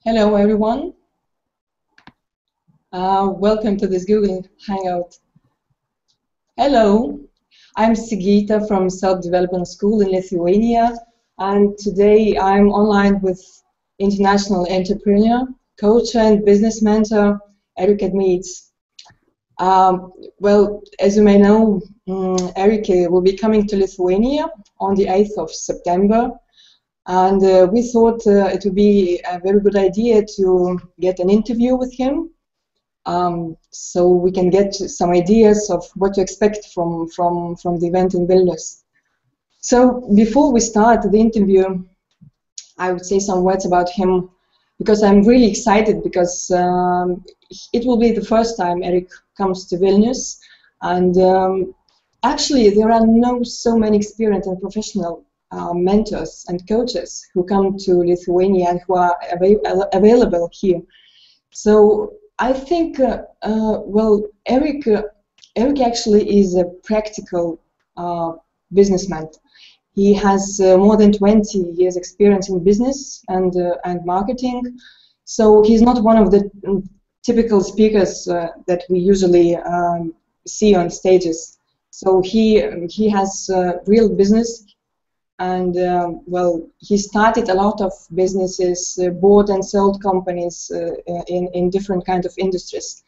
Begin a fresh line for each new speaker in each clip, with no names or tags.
Hello, everyone. Welcome to this Google Hangout. Hello, I'm Sigita from Self-Development School in Lithuania, and today I'm online with international entrepreneur, coach, and business mentor, Edmeades. Well, as you may know, Eric will be coming to Lithuania on the 8th of September. And we thought it would be a very good idea to get an interview with him, so we can get some ideas of what to expect from the event in Vilnius. So before we start the interview, I would say some words about him, because I'm really excited, because it will be the first time Eric comes to Vilnius, and actually there are so many experienced and professional mentors and coaches who come to Lithuania and who are available here. So I think, well, Eric actually is a practical businessman. He has more than 20 years experience in business and marketing. So he's not one of the typical speakers that we usually see on stages. So he has real business. And well, he started a lot of businesses, bought and sold companies in different kind of industries.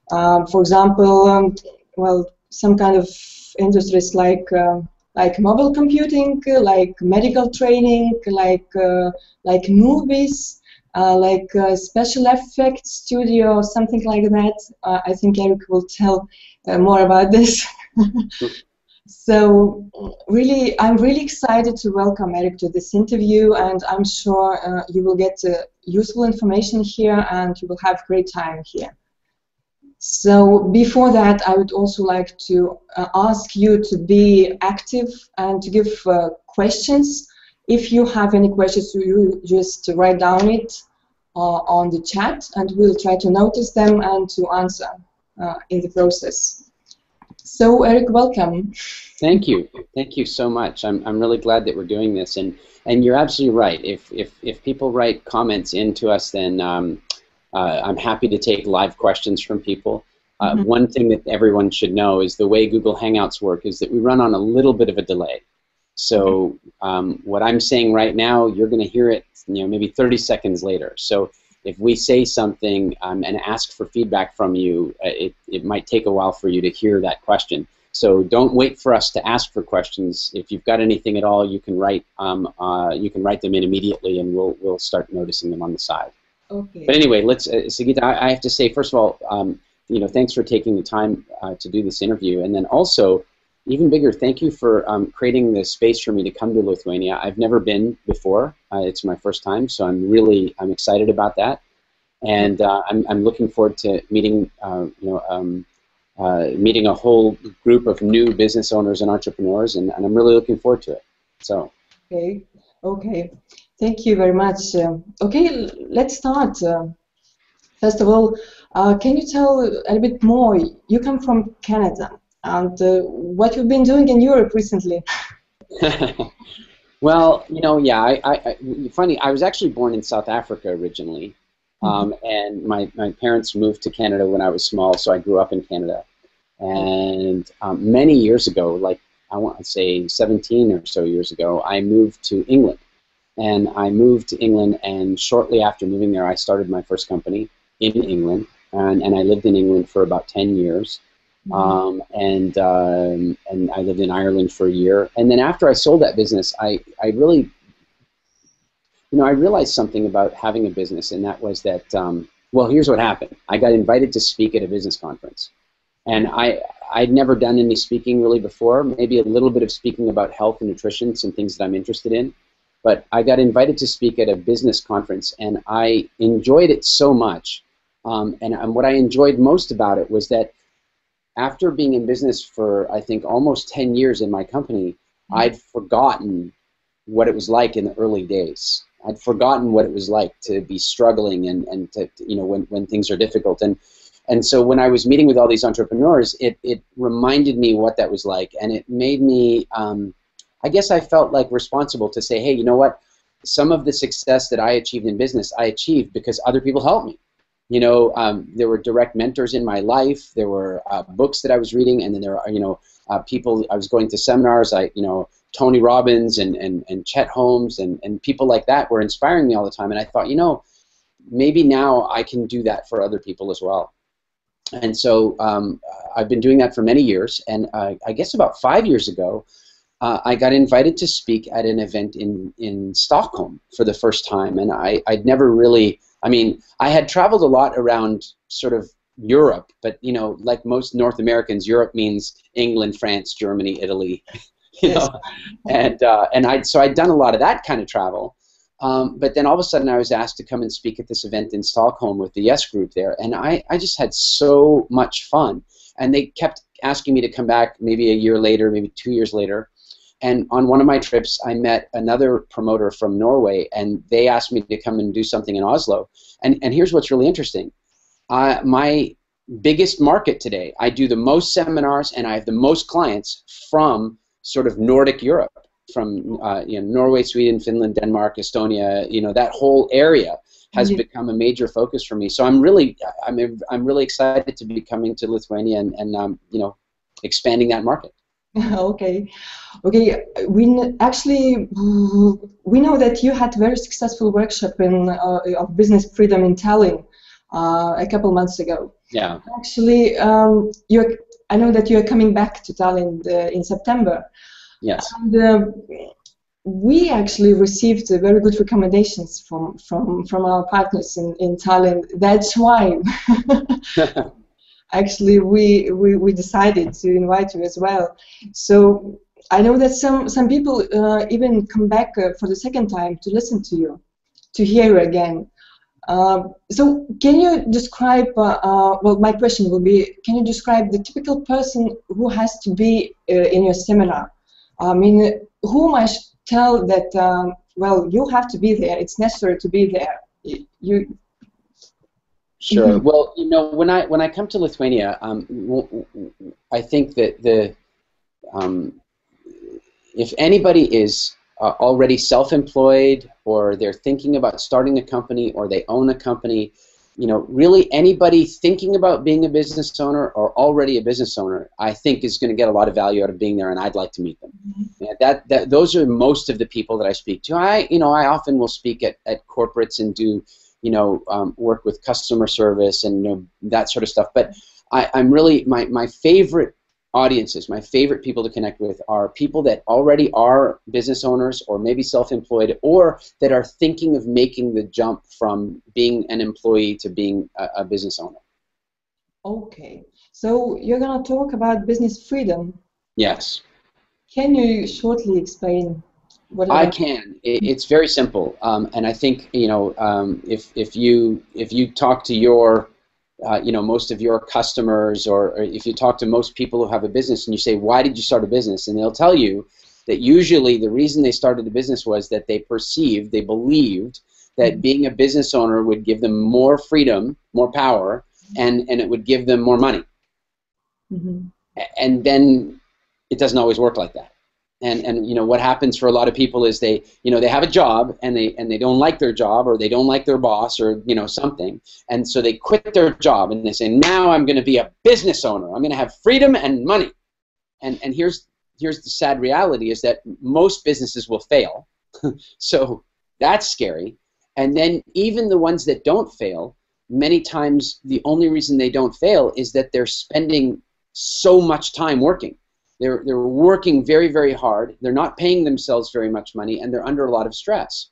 For example, well, some kind of industries like mobile computing, like medical training, like movies, like special effects studio, something like that. I think Eric will tell more about this. So really, I'm really excited to welcome Eric to this interview, and I'm sure you will get useful information here and you will have a great time here. So before that, I would also like to ask you to be active and to give questions. If you have any questions, you just write down it on the chat, and we'll try to notice them and to answer in the process. So Eric, welcome.
Thank you so much. I'm really glad that we're doing this, and you're absolutely right. If people write comments into us, then I'm happy to take live questions from people. One thing that everyone should know is the way Google Hangouts work is that we run on a little bit of a delay. So what I'm saying right now, you're going to hear it, maybe 30 seconds later. So if we say something and ask for feedback from you, it might take a while for you to hear that question. So don't wait for us to ask for questions. If you've got anything at all, you can write them in immediately, and we'll start noticing them on the side.
Okay.
But anyway, let's Sigita, I have to say, first of all, thanks for taking the time to do this interview, and then also, even bigger, thank you for creating the space for me to come to Lithuania. I've never been before; it's my first time, so I'm excited about that, and I'm looking forward to meeting meeting a whole group of new business owners and entrepreneurs, and I'm really looking forward to it. So.
Okay. Thank you very much. Okay, let's start. First of all, can you tell a little bit more? You come from Canada, and what you've been doing in Europe recently?
Well, funny, I was actually born in South Africa originally, and my parents moved to Canada when I was small, so I grew up in Canada. And many years ago, like I want to say 17 or so years ago, I moved to England. And I moved to England, and shortly after moving there, I started my first company in England, and I lived in England for about 10 years. And I lived in Ireland for a year. And then after I sold that business, I really, I realized something about having a business, and that was that, well, here's what happened. I got invited to speak at a business conference. And I'd never done any speaking really before, maybe a little bit of speaking about health and nutrition, some things that I'm interested in. But I got invited to speak at a business conference, and I enjoyed it so much. And what I enjoyed most about it was that after being in business for, I think, almost 10 years in my company, I'd forgotten what it was like in the early days. I'd forgotten what it was like to be struggling and to, when things are difficult. And so when I was meeting with all these entrepreneurs, it reminded me what that was like, and it made me, I guess I felt like responsible to say, hey, you know what? some of the success that I achieved in business, I achieved because other people helped me. You know, there were direct mentors in my life. There were books that I was reading, and then there are, you know, people. I was going to seminars. You know, Tony Robbins and Chet Holmes and people like that were inspiring me all the time. And I thought, you know, maybe now I can do that for other people as well. And so I've been doing that for many years. And I guess about 5 years ago, I got invited to speak at an event in Stockholm for the first time. And I'd never really, I mean, I had traveled a lot around sort of Europe, but, you know, like most North Americans, Europe means England, France, Germany, Italy, you know, so I'd done a lot of that kind of travel. But then all of a sudden I was asked to come and speak at this event in Stockholm with the Yes Group there, and I just had so much fun. And they kept asking me to come back maybe a year later, maybe 2 years later. And on one of my trips, I met another promoter from Norway, and they asked me to come and do something in Oslo. And here's what's really interesting. My biggest market today, I do the most seminars, and I have the most clients from sort of Nordic Europe, from you know, Norway, Sweden, Finland, Denmark, Estonia. You know, that whole area has become a major focus for me. So I'm really excited to be coming to Lithuania and you know, expanding that market.
Okay. Actually, we know that you had a very successful workshop of business freedom in Tallinn a couple months ago.
Yeah.
Actually, I know that you are coming back to Tallinn in September.
Yes.
And we actually received very good recommendations from our partners in Tallinn. That's why. Actually, we decided to invite you as well. So I know that some people even come back for the second time to listen to you, to hear you again. So can you describe, well, my question will be, can you describe the typical person who has to be in your seminar? I mean, whom I should tell that, well, you have to be there, it's necessary to be there.
Sure. Well, you know, when I come to Lithuania, I think that if anybody is already self-employed, or they're thinking about starting a company, or they own a company, you know, really anybody thinking about being a business owner or already a business owner, I think is going to get a lot of value out of being there, and I'd like to meet them. Yeah, those are most of the people that I speak to. I often will speak at corporates and do, you know, work with customer service and, you know, that sort of stuff. But I'm really, my favorite audiences, my favorite people to connect with are people that already are business owners, or maybe self-employed, or that are thinking of making the jump from being an employee to being a business owner.
Okay. So you're going to talk about business freedom.
Yes.
Can you shortly explain what
I can. It's very simple, and I think, you know, if you talk to your you know, most of your customers, or if you talk to most people who have a business and you say, why did you start a business? And they'll tell you that usually the reason they started the business was that they believed that being a business owner would give them more freedom, more power, and it would give them more money. And then it doesn't always work like that. And you know, what happens for a lot of people is they have a job, and they don't like their job, or they don't like their boss, or, you know, something, and so they quit their job and they say, now I'm going to be a business owner, I'm going to have freedom and money. And here's the sad reality, is that most businesses will fail. So that's scary. And then even the ones that don't fail, many times the only reason they don't fail is that they're spending so much time working. They're working very, very hard. They're not paying themselves very much money, and they're under a lot of stress.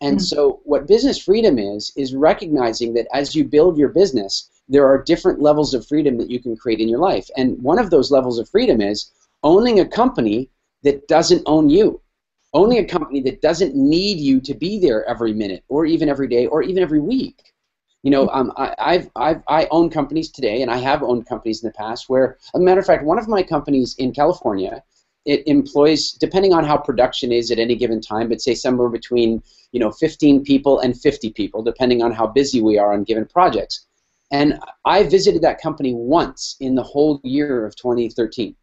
And so what business freedom is recognizing that as you build your business, there are different levels of freedom that you can create in your life. And one of those levels of freedom is owning a company that doesn't own you. Owning a company that doesn't need you to be there every minute, or even every day, or even every week. You know, I own companies today, and I have owned companies in the past where, as a matter of fact, one of my companies in California, it employs, depending on how production is at any given time, but say somewhere between, you know, 15 people and 50 people, depending on how busy we are on given projects. And I visited that company once in the whole year of 2013.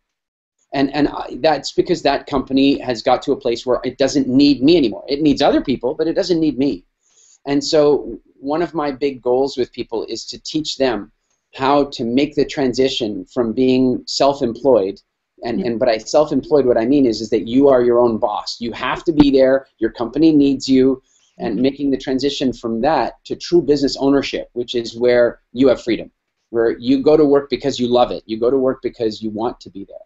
That's because that company has got to a place where it doesn't need me anymore. It needs other people, but it doesn't need me. And so one of my big goals with people is to teach them how to make the transition from being self-employed. And by self-employed, what I mean is that you are your own boss. You have to be there. Your company needs you. And making the transition from that to true business ownership, which is where you have freedom, where you go to work because you love it. You go to work because you want to be there.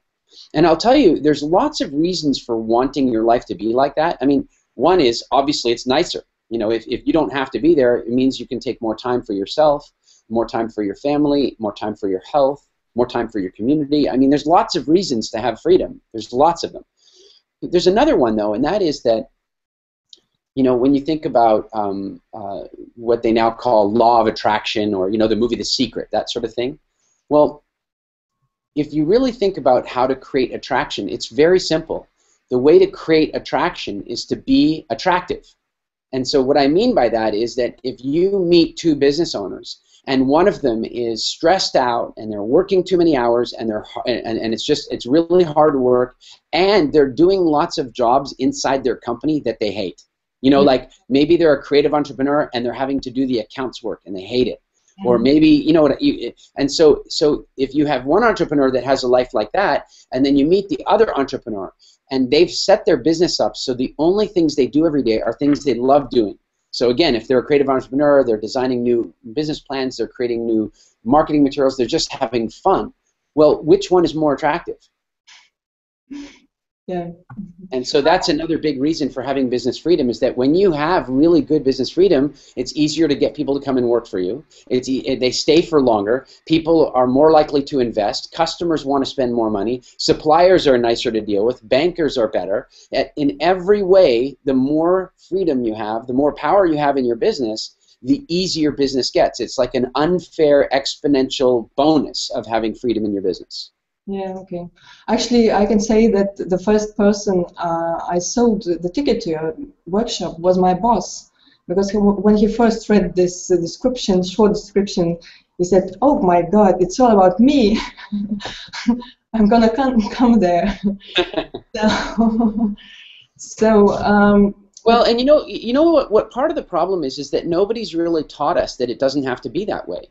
And I'll tell you, there's lots of reasons for wanting your life to be like that. I mean, one is, obviously, it's nicer. You know, if you don't have to be there, it means you can take more time for yourself, more time for your family, more time for your health, more time for your community. I mean, there's lots of reasons to have freedom. There's lots of them. There's another one, though, and that is that, you know, when you think about what they now call law of attraction, or, you know, the movie The Secret, that sort of thing, well, if you really think about how to create attraction, it's very simple. The way to create attraction is to be attractive. And so what I mean by that is that if you meet two business owners and one of them is stressed out and they're working too many hours and it's really hard work, and they're doing lots of jobs inside their company that they hate. You know, like maybe they're a creative entrepreneur and they're having to do the accounts work and they hate it. Or maybe, you know, and so if you have one entrepreneur that has a life like that, and then you meet the other entrepreneur, and they've set their business up so the only things they do every day are things they love doing. So again, if they're a creative entrepreneur, they're designing new business plans, they're creating new marketing materials, they're just having fun. Well, which one is more attractive?
Yeah.
And so that's another big reason for having business freedom, is that when you have really good business freedom, it's easier to get people to come and work for you. They stay for longer. People are more likely to invest. Customers want to spend more money. Suppliers are nicer to deal with. Bankers are better. In every way, the more freedom you have, the more power you have in your business, the easier business gets. It's like an unfair exponential bonus of having freedom in your business.
Yeah, okay. Actually, I can say that the first person I sold the ticket to your workshop was my boss, because when he first read this short description, he said, "Oh my God, it's all about me. I'm gonna come there."
Well, and you know what part of the problem is that nobody's really taught us that it doesn't have to be that way.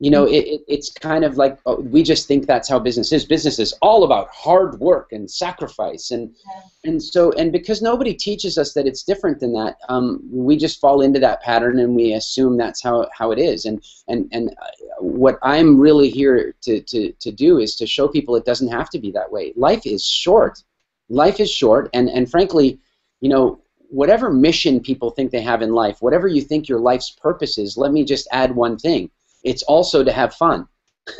You know, it's kind of like, oh, we just think that's how business is. Business is all about hard work and sacrifice, and because nobody teaches us that it's different than that, we just fall into that pattern and we assume that's how it is. And what I'm really here to do is to show people it doesn't have to be that way. Life is short. Life is short, and frankly, you know, whatever mission people think they have in life, whatever you think your life's purpose is, let me just add one thing. It's also to have fun.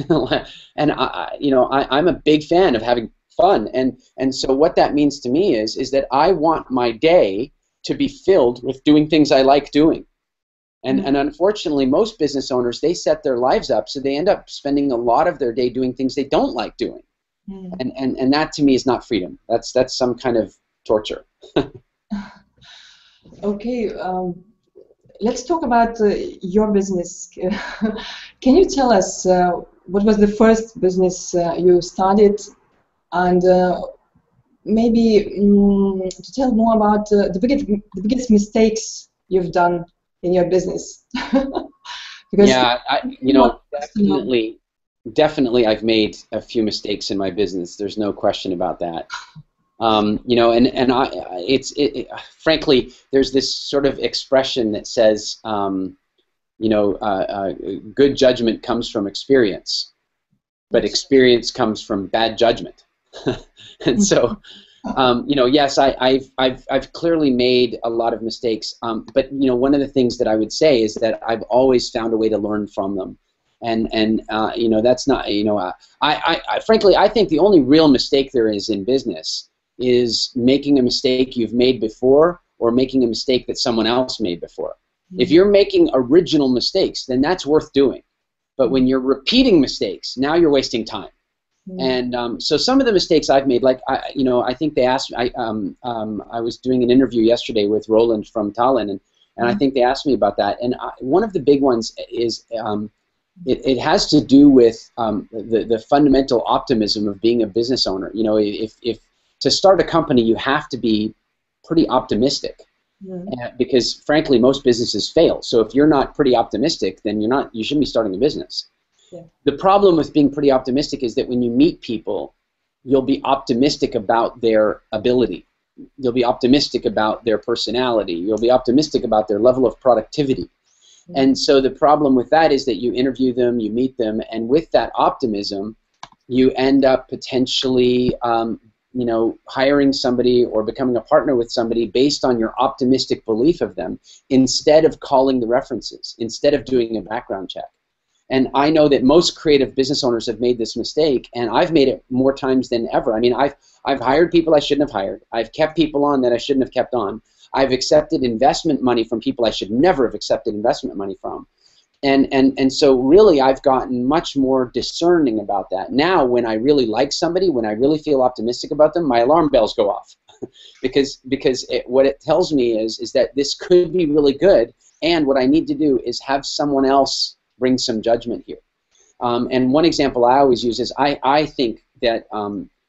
And I'm a big fan of having fun, and so what that means to me is that I want my day to be filled with doing things I like doing. And unfortunately, most business owners, they set their lives up so they end up spending a lot of their day doing things they don't like doing. And that to me is not freedom. That's some kind of torture.
Okay. Let's talk about your business. Can you tell us what was the first business you started, and maybe to tell more about the biggest mistakes you've done in your business? Because
definitely I've made a few mistakes in my business. There's no question about that. Frankly, there's this sort of expression that says, good judgment comes from experience, but experience comes from bad judgment. And so, yes, I've clearly made a lot of mistakes. But one of the things that I would say is that I've always found a way to learn from them. And that's not, frankly, I think the only real mistake there is in business is making a mistake you've made before, or making a mistake that someone else made before. If you're making original mistakes, then that's worth doing. But when you're repeating mistakes, now you're wasting time. And so some of the mistakes I've made, like I think they asked, I was doing an interview yesterday with Roland from Tallinn, and I think they asked me about that. And one of the big ones is it has to do with the fundamental optimism of being a business owner. You know, if to start a company, you have to be pretty optimistic. Because frankly, most businesses fail. So if you're not pretty optimistic, then you shouldn't be starting a business. Yeah. The problem with being pretty optimistic is that when you meet people, you'll be optimistic about their ability. You'll be optimistic about their personality. You'll be optimistic about their level of productivity. And so the problem with that is that you interview them, you meet them, and with that optimism, you end up potentially you know, hiring somebody or becoming a partner with somebody based on your optimistic belief of them, instead of calling the references, instead of doing a background check. And I know that most creative business owners have made this mistake, and I've made it more times than ever. I mean, I've hired people I shouldn't have hired. I've kept people on that I shouldn't have kept on. I've accepted investment money from people I should never have accepted investment money from. And so really I've gotten much more discerning about that. Now when I really like somebody, when I really feel optimistic about them, my alarm bells go off. because what it tells me is that this could be really good, and what I need to do is have someone else bring some judgment here. And one example I always use is I think that,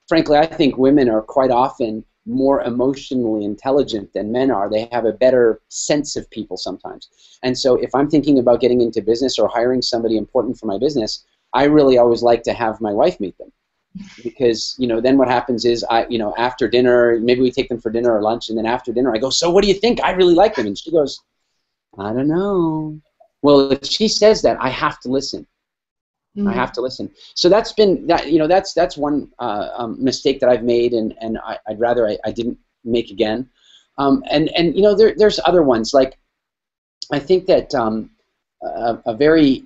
frankly, I think women are quite often more emotionally intelligent than men are. They have a better sense of people sometimes. And so if I'm thinking about getting into business or hiring somebody important for my business, I really always like to have my wife meet them. Because, you know, then what happens is, you know, after dinner, maybe we take them for dinner or lunch, and then after dinner I go, so what do you think? I really like them. And she goes, I don't know. Well, if she says that, I have to listen. I have to listen. So that's been that. You know, that's one mistake that I've made, and I'd rather I didn't make again. And you know, there's other ones. Like, I think that a very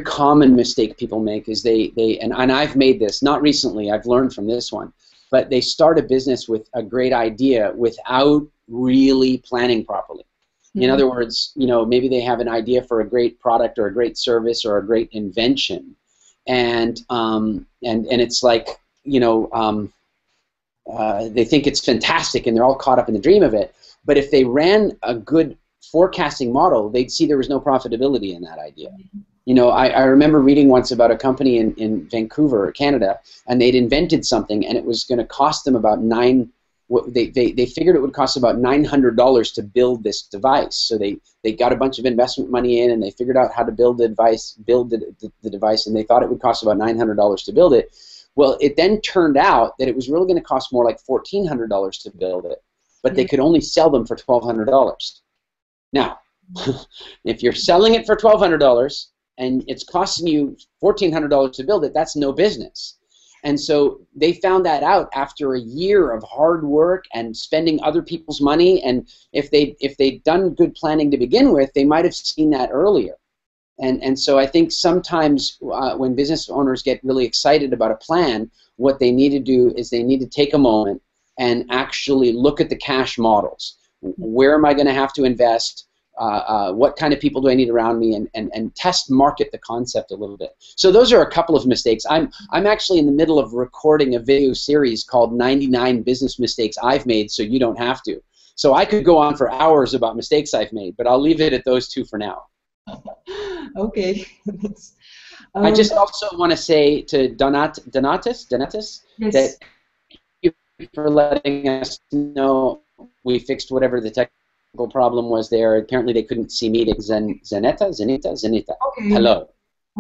common mistake people make is and I've made this, not recently. I've learned from this one, but they start a business with a great idea without really planning properly. In other words, you know, maybe they have an idea for a great product or a great service or a great invention, and it's like, you know, they think it's fantastic and they're all caught up in the dream of it. But if they ran a good forecasting model, they'd see there was no profitability in that idea. You know, I remember reading once about a company in Vancouver, Canada, and they'd invented something, and it was going to cost them about they figured it would cost about $900 to build this device. So they got a bunch of investment money in, and they figured out how to build the device, and they thought it would cost about $900 to build it. Well, it then turned out that it was really going to cost more like $1,400 to build it, but they could only sell them for $1,200. Now, if you're selling it for $1,200 and it's costing you $1,400 to build it, that's no business. And so they found that out after a year of hard work and spending other people's money. And if they'd done good planning to begin with, they might have seen that earlier. And so I think sometimes when business owners get really excited about a plan, what they need to do is they need to take a moment and actually look at the cash models. Where am I going to have to invest? What kind of people do I need around me, and test market the concept a little bit. So those are a couple of mistakes. I'm actually in the middle of recording a video series called 99 Business Mistakes I've Made So You Don't Have to. So I could go on for hours about mistakes I've made, but I'll leave it at those two for now.
Okay.
I just also want to say to Donatus,
yes,
that thank you for letting us know we fixed whatever the technical problem was there. Apparently they couldn't see me. Zenita.
Okay.
Hello.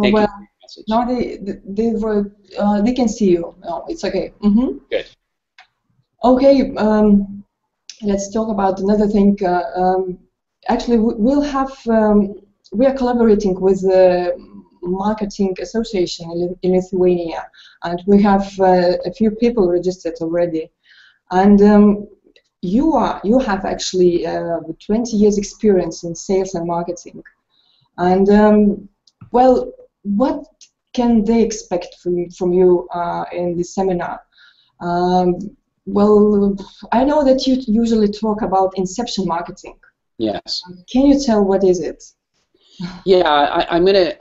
Thank you.
Now they can see you. No, it's okay.
Good.
Okay. Let's talk about another thing. Actually, we are collaborating with the Marketing Association in Lithuania, and we have a few people registered already. And you have actually 20 years experience in sales and marketing. And well, what can they expect from you in the seminar? Well, I know that you usually talk about Inception marketing.
Yes.
Can you tell what is it?
Yeah, I'm gonna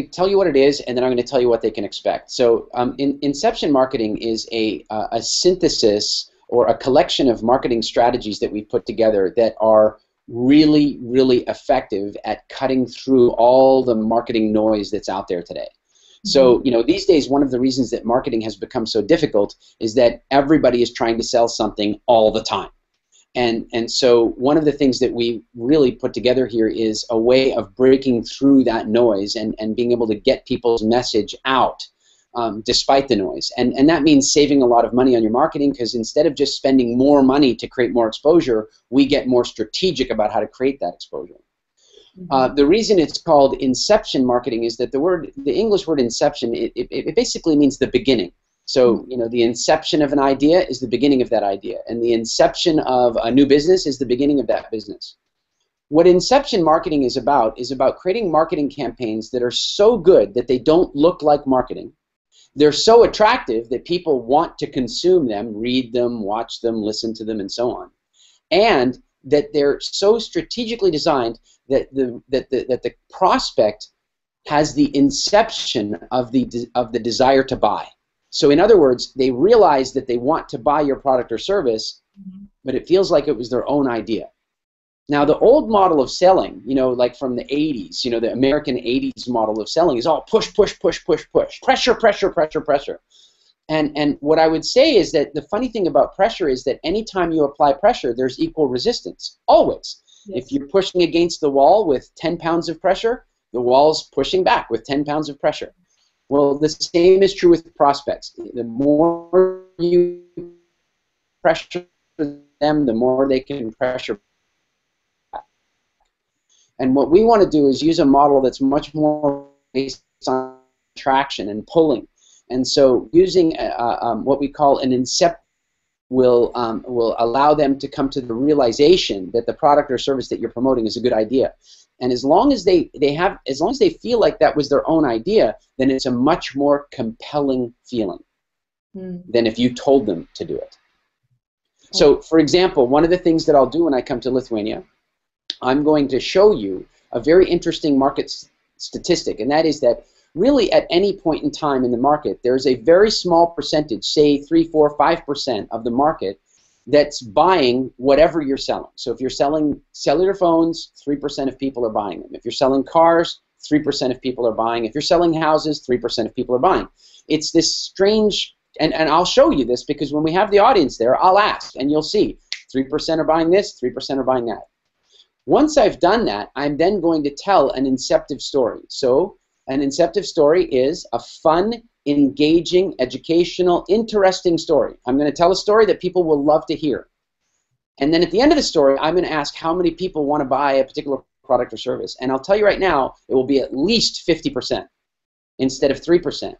tell you what it is, and then I'm gonna tell you what they can expect. So, Inception marketing is a synthesis or a collection of marketing strategies that we've put together that are really, really effective at cutting through all the marketing noise that's out there today. So, you know, these days, one of the reasons that marketing has become so difficult is that everybody is trying to sell something all the time. And so one of the things that we really put together here is a way of breaking through that noise and being able to get people's message out despite the noise. And that means saving a lot of money on your marketing, because instead of just spending more money to create more exposure, we get more strategic about how to create that exposure. The reason it's called Inception marketing is that the English word Inception, it basically means the beginning. So, you know, the inception of an idea is the beginning of that idea, and the inception of a new business is the beginning of that business. What Inception marketing is about creating marketing campaigns that are so good that they don't look like marketing. They're so attractive that people want to consume them, read them, watch them, listen to them, and so on. And that they're so strategically designed that the prospect has the inception of the desire to buy. So in other words, they realize that they want to buy your product or service, but it feels like it was their own idea. Now, the old model of selling, you know, like from the 80s, you know, the American 80s model of selling is all push, push, push, push, push, pressure, pressure, pressure, pressure. And what I would say is that the funny thing about pressure is that anytime you apply pressure, there's equal resistance, always. Yes. If you're pushing against the wall with 10 pounds of pressure, the wall's pushing back with 10 pounds of pressure. Well, the same is true with prospects. The more you pressure them, the more they can pressure back. And what we want to do is use a model that's much more based on traction and pulling. And so using what we call an Inception will allow them to come to the realization that the product or service that you're promoting is a good idea. And as long as they feel like that was their own idea, then it's a much more compelling feeling than if you told them to do it. So, for example, one of the things that I'll do when I come to Lithuania, I'm going to show you a very interesting market statistic, and that is that really at any point in time in the market, there's a very small percentage, say 3, 4, 5% of the market, that's buying whatever you're selling. So if you're selling cellular phones, 3% of people are buying them. If you're selling cars, 3% of people are buying. If you're selling houses, 3% of people are buying. It's this strange, and I'll show you this because when we have the audience there, I'll ask, and you'll see 3% are buying this, 3% are buying that. Once I've done that, I'm then going to tell an inceptive story. So an inceptive story is a fun, engaging, educational, interesting story. I'm going to tell a story that people will love to hear. And then at the end of the story, I'm going to ask how many people want to buy a particular product or service. And I'll tell you right now, it will be at least 50% instead of 3%.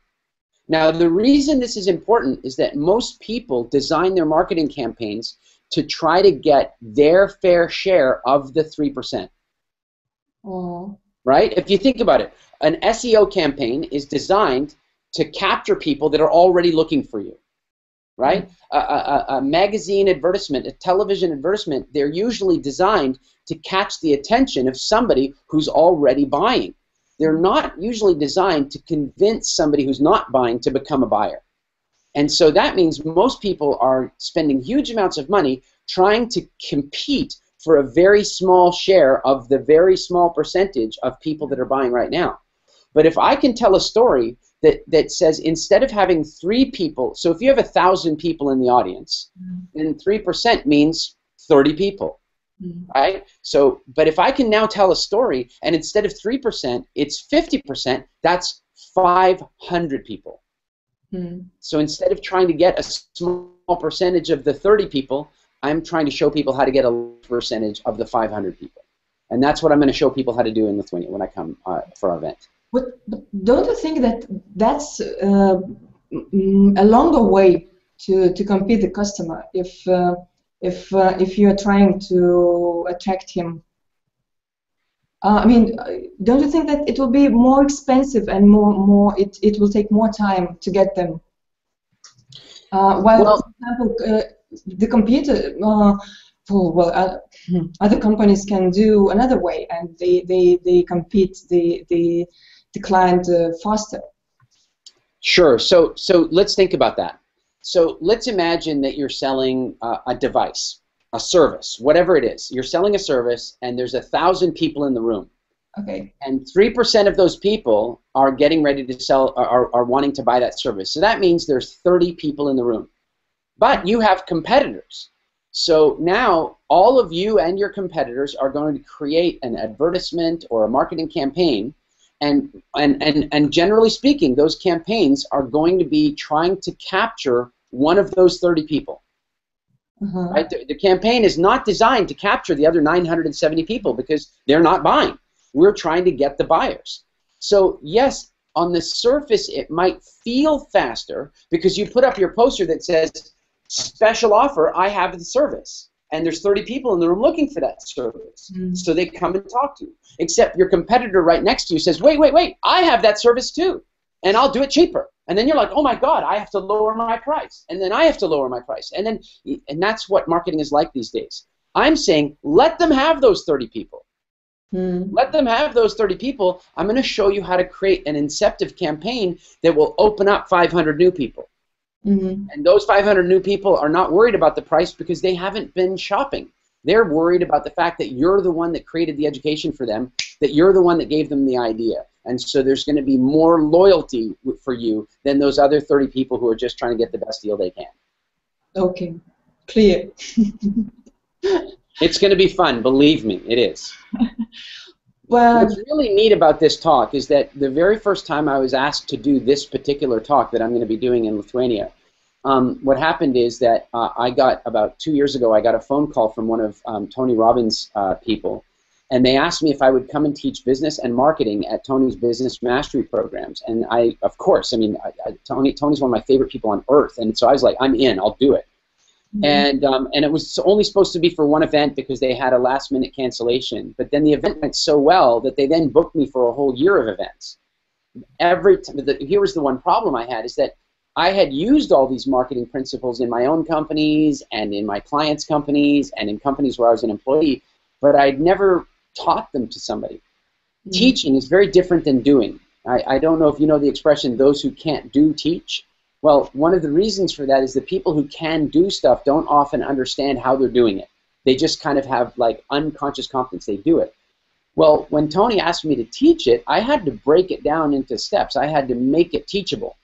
Now, the reason this is important is that most people design their marketing campaigns to try to get their fair share of the 3%.
Oh.
Right? If you think about it, an SEO campaign is designed to capture people that are already looking for you, right? A magazine advertisement, a television advertisement, they're usually designed to catch the attention of somebody who's already buying. They're not usually designed to convince somebody who's not buying to become a buyer. And so that means most people are spending huge amounts of money trying to compete for a very small share of the very small percentage of people that are buying right now. But if I can tell a story that says instead of having 3 people, so if you have 1,000 people in the audience, then 3% means 30 people, right? So, but if I can now tell a story and instead of 3%, it's 50%, that's 500 people. So instead of trying to get a small percentage of the 30 people, I'm trying to show people how to get a percentage of the 500 people. And that's what I'm going to show people how to do in Lithuania when I come for our event.
But don't you think that that's a longer way to compete the customer if you're trying to attract him? I mean, don't you think that it will be more expensive and it will take more time to get them? While, for example, the computer, other companies can do another way, and they compete the client faster.
Sure. So let's think about that. So let's imagine that you're selling a device, a service, whatever it is. You're selling a service, and there's 1,000 people in the room.
Okay.
And 3% of those people are getting ready to sell, are wanting to buy that service. So that means there's 30 people in the room. But you have competitors. So now all of you and your competitors are going to create an advertisement or a marketing campaign. And generally speaking, those campaigns are going to be trying to capture one of those 30 people. Right? The campaign is not designed to capture the other 970 people because they're not buying. We're trying to get the buyers. So yes, on the surface it might feel faster because you put up your poster that says, special offer, I have the service. And there's 30 people in the room looking for that service. So they come and talk to you. Except your competitor right next to you says, wait, I have that service too. And I'll do it cheaper. And then you're like, oh my God, I have to lower my price. And then I have to lower my price. And that's what marketing is like these days. I'm saying, let them have those 30 people. Let them have those 30 people. I'm going to show you how to create an inceptive campaign that will open up 500 new people. And those 500 new people are not worried about the price because they haven't been shopping. They're worried about the fact that you're the one that created the education for them, that you're the one that gave them the idea. And so there's going to be more loyalty for you than those other 30 people who are just trying to get the best deal they can.
Okay, clear.
It's going to be fun, believe me, it is.
Well,
what's really neat about this talk is that the very first time I was asked to do this particular talk that I'm going to be doing in Lithuania, what happened is that I got, about 2 years ago, I got a phone call from one of Tony Robbins' people, and they asked me if I would come and teach business and marketing at Tony's business mastery programs. And I, of course, I mean, Tony's one of my favorite people on earth, and so I was like, I'm in, I'll do it. And it was only supposed to be for one event because they had a last-minute cancellation. But then the event went so well that they then booked me for a whole year of events. Here was the one problem I had, is that I had used all these marketing principles in my own companies and in my clients' companies and in companies where I was an employee, but I'd never taught them to somebody. Teaching is very different than doing. I don't know if you know the expression, those who can't do teach. Well, one of the reasons for that is the people who can do stuff don't often understand how they're doing it. They just kind of have like unconscious competence. They do it. Well, when Tony asked me to teach it, I had to break it down into steps. I had to make it teachable.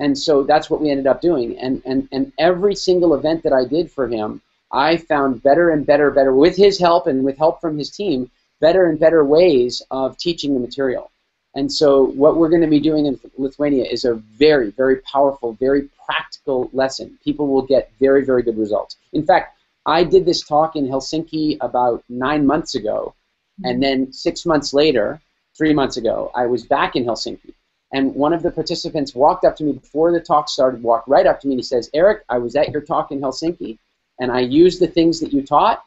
And so that's what we ended up doing. And every single event that I did for him, I found better and better, with his help and with help from his team, better and better ways of teaching the material. And so what we're going to be doing in Lithuania is a very, very powerful, very practical lesson. People will get very, very good results. In fact, I did this talk in Helsinki about 9 months ago, and then 6 months later, 3 months ago, I was back in Helsinki. And one of the participants walked up to me before the talk started, walked right up to me, and he says, Eric, I was at your talk in Helsinki, and I used the things that you taught.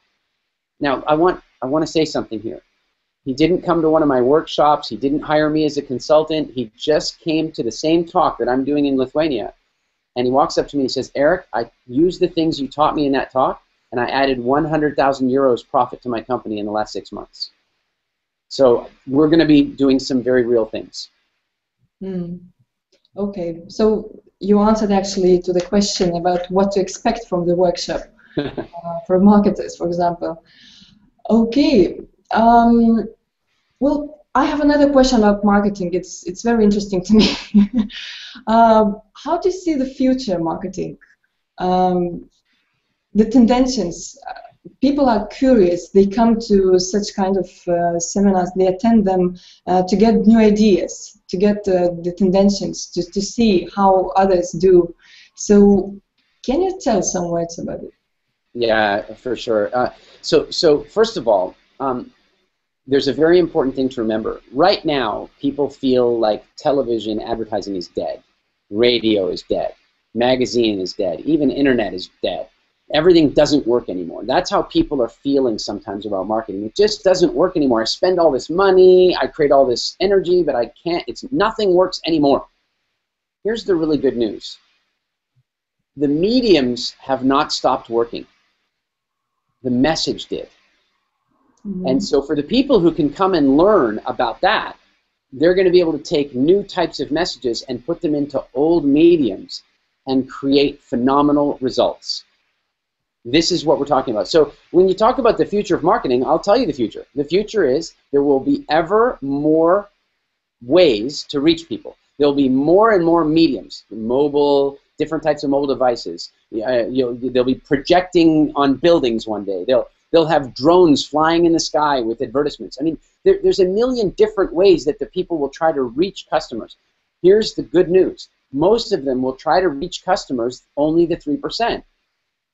Now, I want to say something here. He didn't come to one of my workshops. He didn't hire me as a consultant. He just came to the same talk that I'm doing in Lithuania. And he walks up to me and he says, Eric, I used the things you taught me in that talk, and I added 100,000 euros profit to my company in the last 6 months. So we're going to be doing some very real things.
Okay, so you answered actually to the question about what to expect from the workshop for marketers, for example. Okay. Well, I have another question about marketing. It's very interesting to me. How do you see the future marketing? The tendencies. People are curious. They come to such kind of seminars. They attend them to get new ideas, to get the tendencies, to see how others do. So, can you tell some words about it?
Yeah, for sure. So first of all, there's a very important thing to remember. Right now, people feel like television advertising is dead. Radio is dead. Magazine is dead. Even internet is dead. Everything doesn't work anymore. That's how people are feeling sometimes about marketing. It just doesn't work anymore. I spend all this money, I create all this energy, but I can't, nothing works anymore. Here's the really good news. The mediums have not stopped working. The message did. And so for the people who can come and learn about that, they're going to be able to take new types of messages and put them into old mediums and create phenomenal results. This is what we're talking about. So when you talk about the future of marketing, I'll tell you the future. The future is there will be ever more ways to reach people. There'll be more and more mediums, mobile, different types of mobile devices. They'll be projecting on buildings one day. They'll have drones flying in the sky with advertisements. I mean, there's a million different ways that the people will try to reach customers. Here's the good news. Most of them will try to reach customers, only the 3%.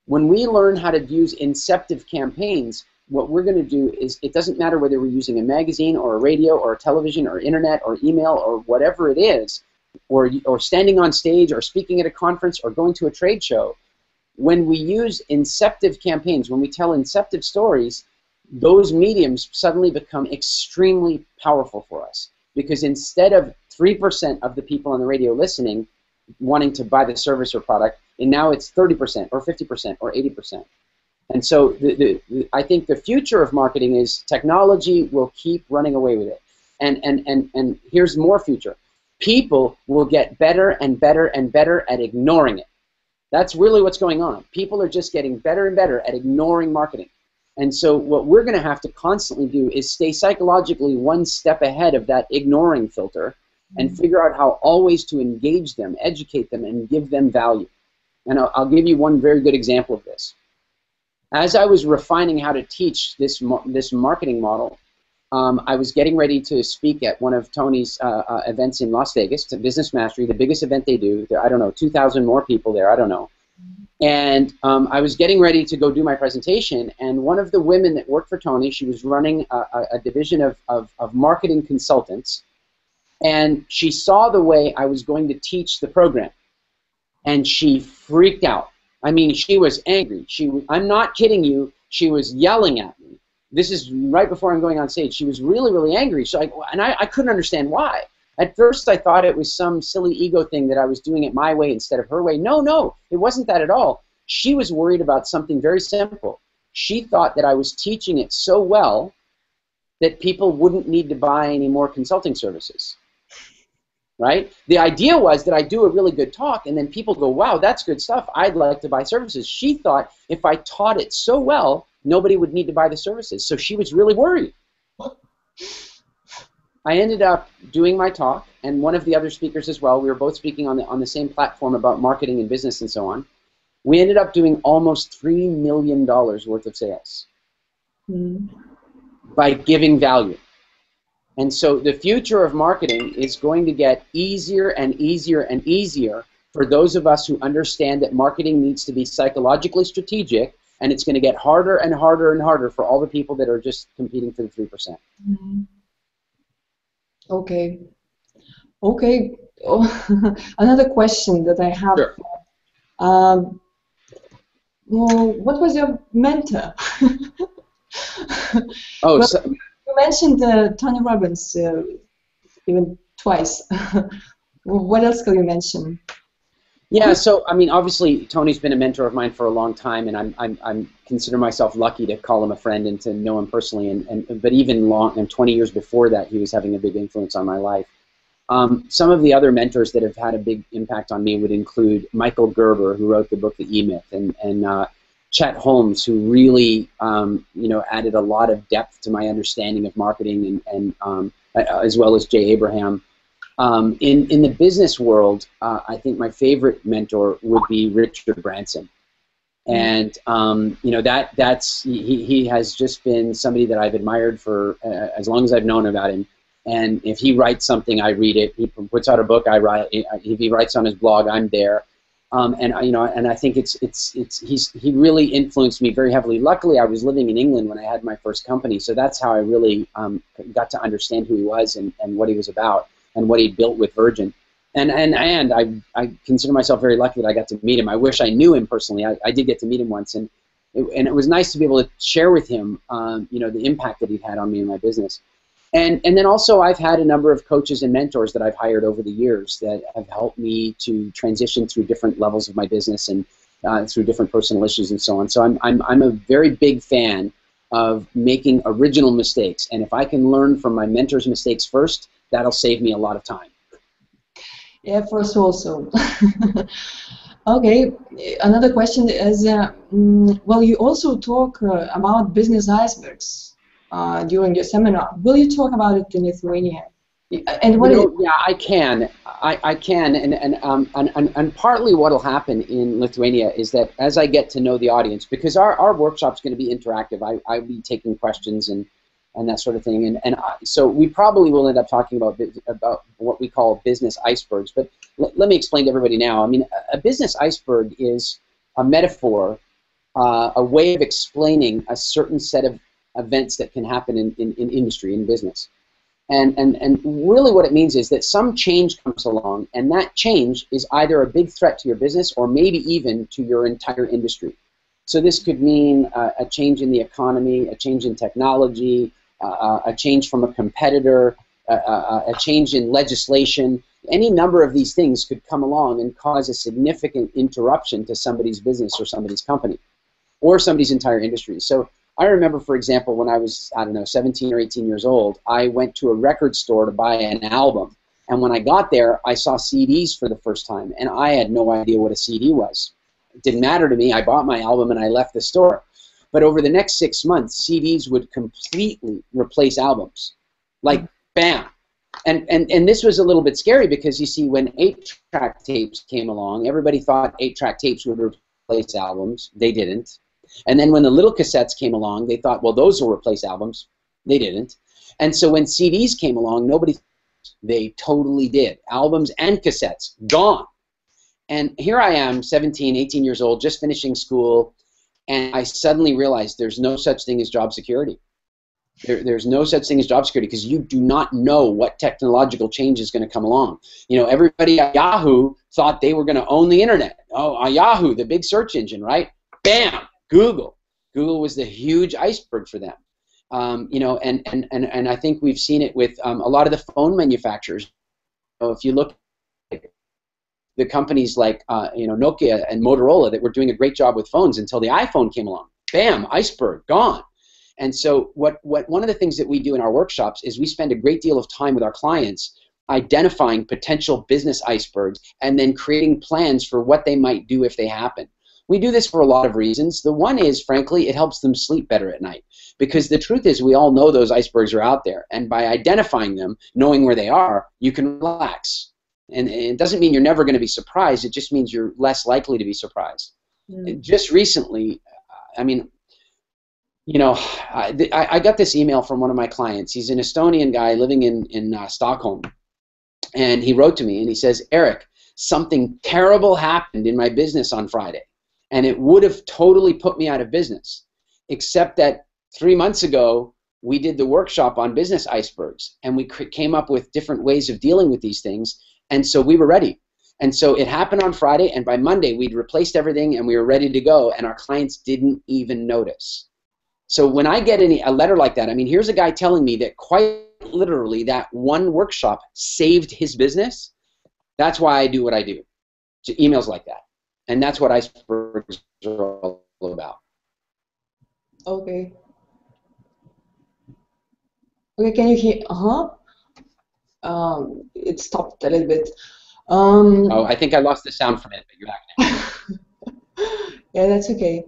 When we learn how to use inceptive campaigns, what we're going to do is, it doesn't matter whether we're using a magazine or a radio or a television or internet or email or whatever it is, or standing on stage or speaking at a conference or going to a trade show. When we use inceptive campaigns, when we tell inceptive stories, those mediums suddenly become extremely powerful for us. Because instead of 3% of the people on the radio listening wanting to buy the service or product, and now it's 30% or 50% or 80%. And so I think the future of marketing is technology will keep running away with it. And here's more future. People will get better and better and better at ignoring it. That's really what's going on. People are just getting better and better at ignoring marketing. And so what we're going to have to constantly do is stay psychologically one step ahead of that ignoring filter and figure out how always to engage them, educate them, and give them value. And I'll give you one very good example of this. As I was refining how to teach this marketing model, I was getting ready to speak at one of Tony's events in Las Vegas, to Business Mastery, the biggest event they do. There, I don't know, 2,000 more people there, I don't know. And I was getting ready to go do my presentation, and one of the women that worked for Tony, she was running a division of marketing consultants, and she saw the way I was going to teach the program, and she freaked out. I mean, she was angry. I'm not kidding you, she was yelling at me. This is right before I'm going on stage. She was really, really angry. So I couldn't understand why. At first, I thought it was some silly ego thing that I was doing it my way instead of her way. No, it wasn't that at all. She was worried about something very simple. She thought that I was teaching it so well that people wouldn't need to buy any more consulting services. Right? The idea was that I do a really good talk, and then people go, wow, that's good stuff. I'd like to buy services. She thought if I taught it so well, nobody would need to buy the services. So she was really worried. I ended up doing my talk, and one of the other speakers as well. We were both speaking on the same platform about marketing and business and so on. We ended up doing almost $3 million worth of sales by giving value. And so the future of marketing is going to get easier and easier and easier for those of us who understand that marketing needs to be psychologically strategic, and it's going to get harder and harder and harder for all the people that are just competing for the 3%.
Okay. Okay. Oh, another question that I have.
Sure.
Well, what was your mentor?
Oh,
well,
so,
you mentioned Tony Robbins even twice. What else can you mention?
yeah, so I mean, obviously, Tony's been a mentor of mine for a long time, and I'm consider myself lucky to call him a friend and to know him personally. But even 20 years before that, he was having a big influence on my life. Some of the other mentors that have had a big impact on me would include Michael Gerber, who wrote the book The E-Myth, and Chet Holmes, who really added a lot of depth to my understanding of marketing, and as well as Jay Abraham. In the business world, I think my favorite mentor would be Richard Branson, and he has just been somebody that I've admired for as long as I've known about him. And if he writes something, I read it. He puts out a book, I write. If he writes on his blog, I'm there. And I think he really influenced me very heavily. Luckily, I was living in England when I had my first company, so that's how I really got to understand who he was and what he was about, and what he built with Virgin. And I consider myself very lucky that I got to meet him. I wish I knew him personally. I did get to meet him once, and it was nice to be able to share with him, the impact that he'd had on me in my business. And then also I've had a number of coaches and mentors that I've hired over the years that have helped me to transition through different levels of my business and through different personal issues and so on. So I'm a very big fan of making original mistakes. And if I can learn from my mentor's mistakes first, that'll save me a lot of time.
Yeah, for us also. Okay, another question is, well, you also talk about business icebergs during your seminar. Will you talk about it in Lithuania? And what is
Yeah, I can. I can, and partly what will happen in Lithuania is that as I get to know the audience, because our workshop's going to be interactive, I'll be taking questions and that sort of thing, so we probably will end up talking about what we call business icebergs. But let me explain to everybody now. I mean, a business iceberg is a metaphor, a way of explaining a certain set of events that can happen in industry, in business. And really what it means is that some change comes along, and that change is either a big threat to your business or maybe even to your entire industry. So this could mean a change in the economy, a change in technology, a change from a competitor, a change in legislation. Any number of these things could come along and cause a significant interruption to somebody's business or somebody's company or somebody's entire industry. So I remember, for example, when I was, I don't know, 17 or 18 years old, I went to a record store to buy an album. And when I got there, I saw CDs for the first time, and I had no idea what a CD was. It didn't matter to me. I bought my album and I left the store. But over the next 6 months, CDs would completely replace albums. Like, bam. And this was a little bit scary because, you see, when 8-track tapes came along, everybody thought 8-track tapes would replace albums. They didn't. And then when the little cassettes came along, they thought, well, those will replace albums. They didn't. And so when CDs came along, they totally did. Albums and cassettes, gone. And here I am, 17, 18 years old, just finishing school, and I suddenly realized there's no such thing as job security. There's no such thing as job security because you do not know what technological change is going to come along. You know, everybody at Yahoo thought they were going to own the internet. Oh, Yahoo, the big search engine, right? Bam! Google. Google was the huge iceberg for them. You know, and I think we've seen it with a lot of the phone manufacturers. So if you look at the companies like you know, Nokia and Motorola that were doing a great job with phones until the iPhone came along. Bam, iceberg, gone. And so one of the things that we do in our workshops is we spend a great deal of time with our clients identifying potential business icebergs and then creating plans for what they might do if they happen. We do this for a lot of reasons. The one is, frankly, it helps them sleep better at night. Because the truth is, we all know those icebergs are out there. And by identifying them, knowing where they are, you can relax. And it doesn't mean you're never going to be surprised. It just means you're less likely to be surprised. Mm. Just recently, I mean, you know, I got this email from one of my clients. He's an Estonian guy living in Stockholm. And he wrote to me and he says, Eric, something terrible happened in my business on Friday. And it would have totally put me out of business, except that 3 months ago, we did the workshop on business icebergs, and we came up with different ways of dealing with these things, and so we were ready. And so it happened on Friday, and by Monday, we'd replaced everything, and we were ready to go, and our clients didn't even notice. So when I get a letter like that, I mean, here's a guy telling me that quite literally that one workshop saved his business. That's why I do what I do, to emails like that. And that's what icebergs are all about.
Okay. Okay, can you hear? It stopped a little bit.
Oh, I think I lost the sound from it, but you're back now.
Yeah, that's okay.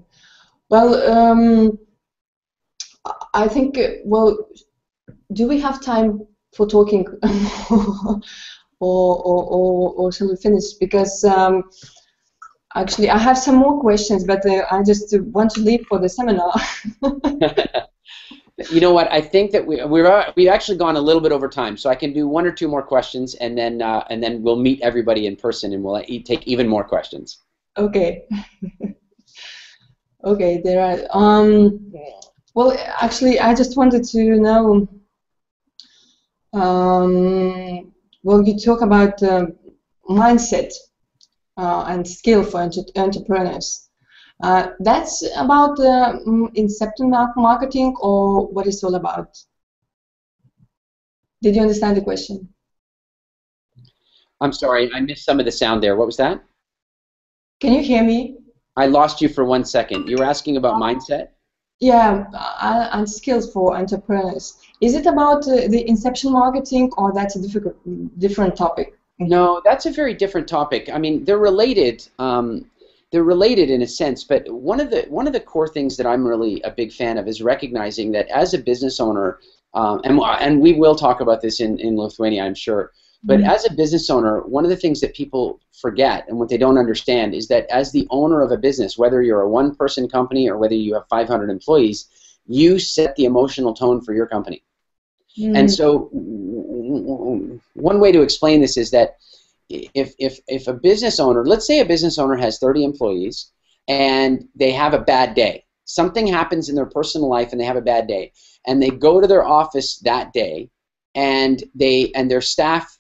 Well, I think, well, do we have time for talking or shall we finish? Because actually, I have some more questions, but I just want to leave for the seminar.
You know what? I think that we've actually gone a little bit over time, so I can do 1 or 2 more questions, and then we'll meet everybody in person, and we'll take even more questions.
Okay. Okay. There are. Well, actually, I just wanted to know. Well, you talk about mindset. And skill for entrepreneurs. That's about Inception marketing, or what it's all about? Did you understand the question?
I'm sorry, I missed some of the sound there. What was that?
Can you hear me?
I lost you for 1 second. You were asking about mindset?
Yeah, and skills for entrepreneurs. Is it about the Inception marketing, or that's a different topic?
No, that's a very different topic. I mean, they're related. They're related in a sense, but one of the core things that I'm really a big fan of is recognizing that as a business owner, and we will talk about this in Lithuania, I'm sure. But as a business owner, one of the things that people forget and what they don't understand is that as the owner of a business, whether you're a one-person company or whether you have 500 employees, you set the emotional tone for your company. And so one way to explain this is that if a business owner, let's say a business owner has 30 employees and they have a bad day, something happens in their personal life and they have a bad day, and they go to their office that day and their staff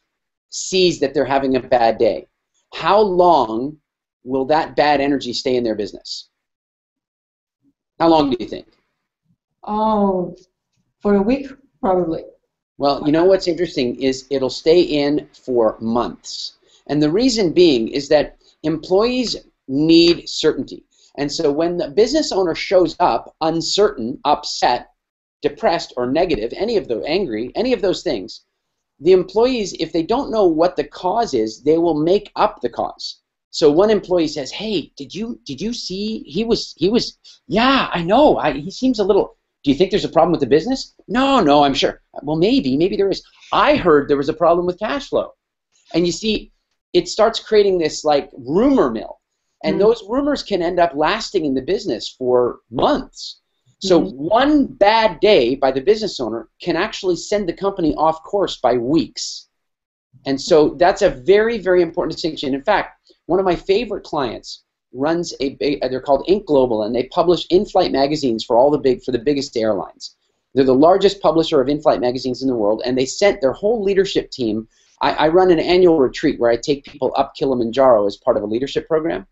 sees that they're having a bad day, how long will that bad energy stay in their business? How long do you think?
Oh, for a week, probably.
Well, you know what's interesting is it'll stay in for months. And the reason being is that employees need certainty. And so when the business owner shows up uncertain, upset, depressed, or negative, any of those, angry, any of those things, the employees, if they don't know what the cause is, they will make up the cause. So one employee says, "Hey, did you see he was yeah, I know. He seems a little. Do you think there's a problem with the business?" No, I'm sure. Well, maybe there is. I heard there was a problem with cash flow. And you see, it starts creating this like rumor mill. And those rumors can end up lasting in the business for months. So one bad day by the business owner can actually send the company off course by weeks. And so that's a very, very important distinction. In fact, one of my favorite clients runs they're called Inc. Global, and they publish in-flight magazines for the biggest airlines. They're the largest publisher of in-flight magazines in the world, and they sent their whole leadership team. I run an annual retreat where I take people up Kilimanjaro as part of a leadership program,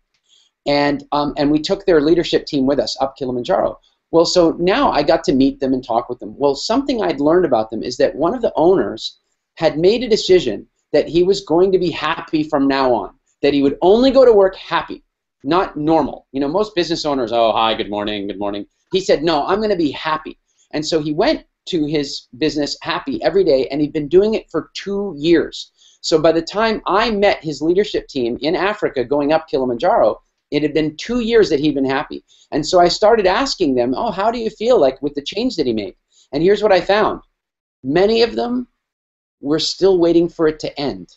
and we took their leadership team with us up Kilimanjaro. Well, so now I got to meet them and talk with them. Well, something I'd learned about them is that one of the owners had made a decision that he was going to be happy from now on, that he would only go to work happy, not normal. You know, most business owners, oh, hi, good morning, good morning. He said, no, I'm going to be happy. And so he went to his business happy every day, and he'd been doing it for 2 years. So by the time I met his leadership team in Africa going up Kilimanjaro, it had been 2 years that he'd been happy. And so I started asking them, oh, how do you feel like with the change that he made? And here's what I found. Many of them were still waiting for it to end.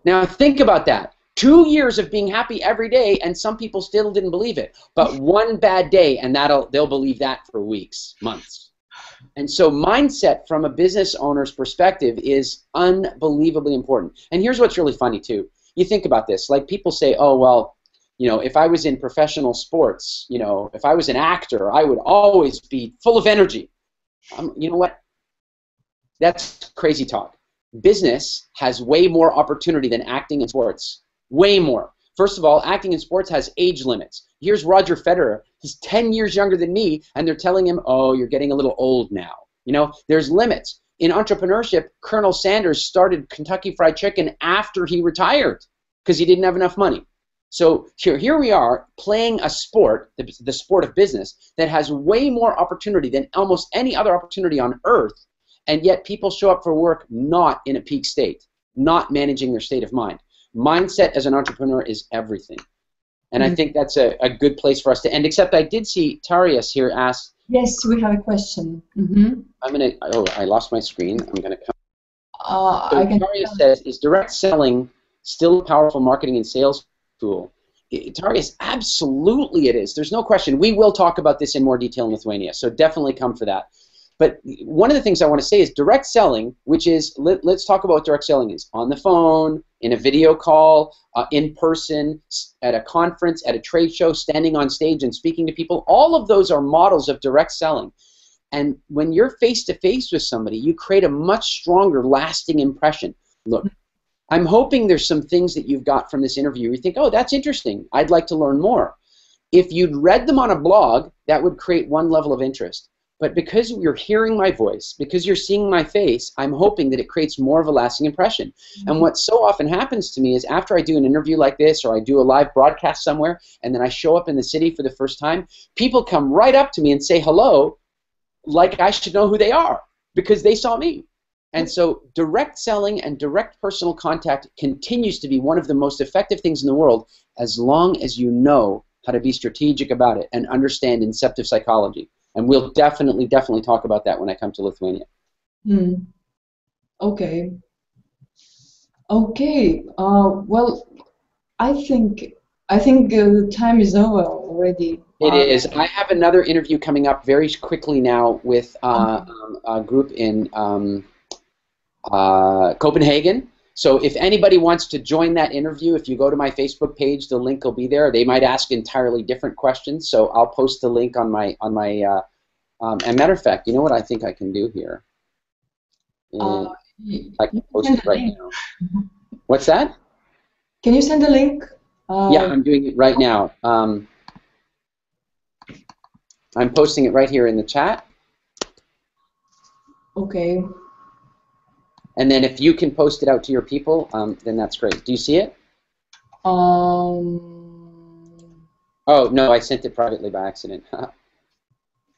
Now think about that. 2 years of being happy every day, and some people still didn't believe it. But one bad day, and they'll believe that for weeks, months. And so mindset from a business owner's perspective is unbelievably important. And here's what's really funny too. You think about this, like people say, oh, well, you know, if I was in professional sports, you know, if I was an actor, I would always be full of energy. You know what? That's crazy talk. Business has way more opportunity than acting in sports. Way more. First of all, acting in sports has age limits. Here's Roger Federer. He's 10 years younger than me, and they're telling him, oh, you're getting a little old now. You know, there's limits. In entrepreneurship, Colonel Sanders started Kentucky Fried Chicken after he retired because he didn't have enough money. So here we are playing a sport, the sport of business, that has way more opportunity than almost any other opportunity on earth, and yet people show up for work not in a peak state, not managing their state of mind. Mindset as an entrepreneur is everything. And I think that's a good place for us to end, except I did see Tarius here ask.
Yes, we have a question.
I lost my screen. I'm going to come. Tarius says, is direct selling still a powerful marketing and sales tool? Tarius, absolutely it is. There's no question. We will talk about this in more detail in Lithuania, so definitely come for that. But one of the things I want to say is direct selling, which is, let's talk about what direct selling is. On the phone, in a video call, in person, at a conference, at a trade show, standing on stage and speaking to people. All of those are models of direct selling. And when you're face-to-face with somebody, you create a much stronger, lasting impression. Look, I'm hoping there's some things that you've got from this interview. You think, oh, that's interesting. I'd like to learn more. If you'd read them on a blog, that would create one level of interest. But because you're hearing my voice, because you're seeing my face, I'm hoping that it creates more of a lasting impression. And what so often happens to me is after I do an interview like this, or I do a live broadcast somewhere, and then I show up in the city for the first time, people come right up to me and say hello, like I should know who they are, because they saw me. And so direct selling and direct personal contact continues to be one of the most effective things in the world as long as you know how to be strategic about it and understand inceptive psychology. And we'll definitely talk about that when I come to Lithuania.
Okay. Okay. Well, I think the time is over already.
It is. I have another interview coming up very quickly now with a group in Copenhagen. So if anybody wants to join that interview, if you go to my Facebook page, the link will be there. They might ask entirely different questions, so I'll post the link on my and matter of fact, you know what I think I can do here? I can post it right now. What's that?
Can you send a link?
Yeah, I'm doing it right now. I'm posting it right here in the chat.
Okay.
And then if you can post it out to your people, then that's great. Do you see it?
Oh,
no, I sent it privately by accident.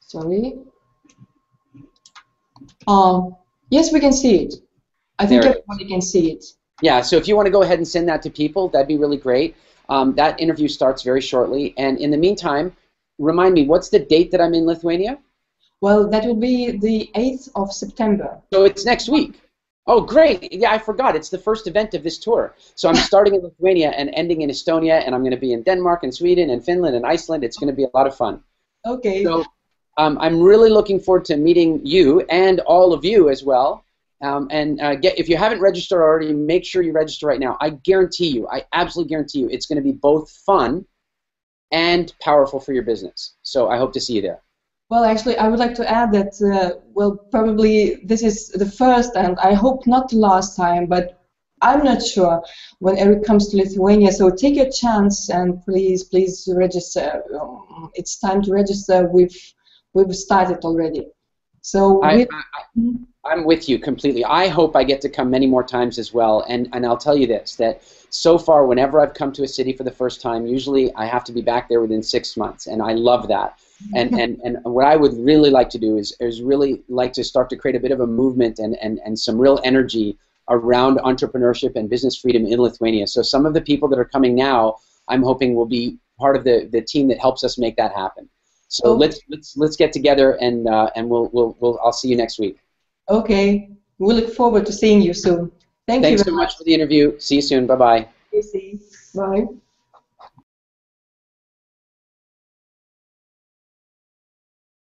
sorry. Yes, we can see it. I think everybody can see it.
Yeah, so if you want to go ahead and send that to people, that'd be really great. That interview starts very shortly. And in the meantime, remind me, what's the date that I'm in Lithuania?
Well, that will be the 8th of September.
So it's next week. Oh, great. Yeah, I forgot. It's the first event of this tour. So I'm starting in Lithuania and ending in Estonia, and I'm going to be in Denmark and Sweden and Finland and Iceland. It's going to be a lot of fun.
Okay.
So I'm really looking forward to meeting you and all of you as well. If you haven't registered already, make sure you register right now. I guarantee you, I absolutely guarantee you, it's going to be both fun and powerful for your business. So I hope to see you there.
Well, actually, I would like to add that, well, probably this is the first and I hope not the last time, but I'm not sure when Eric comes to Lithuania. So take your chance and please register. It's time to register. We've started already. So
I'm with you completely. I hope I get to come many more times as well. And I'll tell you this, that so far, whenever I've come to a city for the first time, usually I have to be back there within 6 months, and I love that. And what I would really like to do is really like to start to create a bit of a movement and some real energy around entrepreneurship and business freedom in Lithuania. So some of the people that are coming now, I'm hoping will be part of the team that helps us make that happen. So let's get together and I'll see you next week.
Okay, we look forward to seeing you soon. Thanks
so much for the interview. See you soon. Bye bye.
Bye.